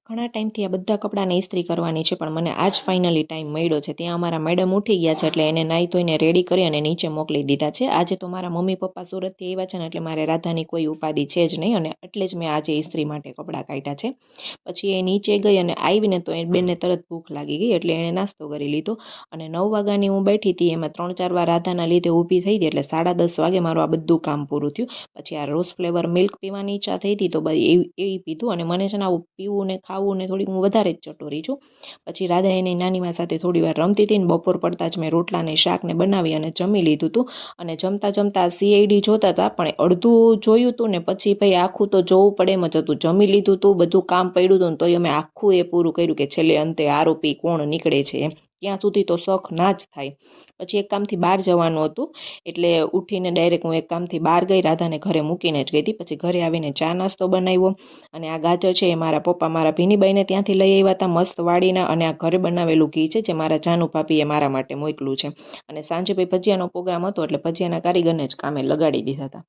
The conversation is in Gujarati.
ઘણા ટાઈમથી આ બધા કપડાને ઇસ્ત્રી કરવાની છે, પણ મને આજ ફાઇનલી ટાઈમ મળ્યો છે. ત્યાં અમારા મેડમ ઉઠી ગયા છે, એટલે એને નાહી ધોઈને રેડી કરી અને નીચે મોકલી દીધા છે. આજે તો મારા મમ્મી પપ્પા સુરતથી આવ્યા છે ને, એટલે મારે રાધાની કોઈ ઉપાધિ છે જ નહીં, અને એટલે જ મેં આજે ઇસ્ત્રી માટે કપડાં કાઢ્યા છે. પછી એ નીચે ગઈ અને આવીને તો એ બેનને તરત ભૂખ લાગી ગઈ, એટલે એણે નાસ્તો કરી લીધો. અને 9 વાગ્યાની હું બેઠી હતી, એમાં 3-4 વાર રાધાના લીધે ઊભી થઈ હતી, એટલે 10:30 વાગે મારું આ બધું કામ પૂરું થયું. પછી આ રોઝ ફ્લેવર મિલ્ક પીવાની ઈચ્છા થઈ હતી, તો એ પીધું. અને મને છે ને આવું પીવું ને ખાવું ને થોડીક હું વધારે જ ચટોરી છું. પછી રાધા એની નાનીમાં સાથે થોડી વાર રમતી હતી ને બપોર પડતા જ મેં રોટલા ને શાક ને બનાવી અને જમી લીધું હતું. અને જમતા જમતા CID જોતા હતા, પણ અડધું જોયું હતું ને પછી ભાઈ આખું તો જોવું પડે એમ જ હતું. જમી લીધું હતું, બધું કામ પડ્યું હતું ને તોય અમે આખું એ પૂરું કર્યું કે છેલ્લે અંતે આરોપી કોણ નીકળે છે એમ. ત્યાં સુધી તો શોખ ના જ થાય. પછી એક કામથી બહાર જવાનું હતું, એટલે ઉઠીને ડાયરેક્ટ હું એક કામથી બહાર ગઈ, રાધાને ઘરે મૂકીને જ ગઈ હતી. પછી ઘરે આવીને ચા નાસ્તો બનાવ્યો. અને આ ગાજર છે એ મારા પપ્પા મારા ભીનીબાઈને ત્યાંથી લઈ આવ્યા હતા મસ્ત વાડીના, અને આ ઘરે બનાવેલું ઘી છે જે મારા જાનુ ભાભીએ મારા માટે મોકલું છે. અને સાંજે ભાઈ ભજીયાનો પ્રોગ્રામ હતો, એટલે ભજીયાના કારીગરને જ કામે લગાડી દીધા હતા.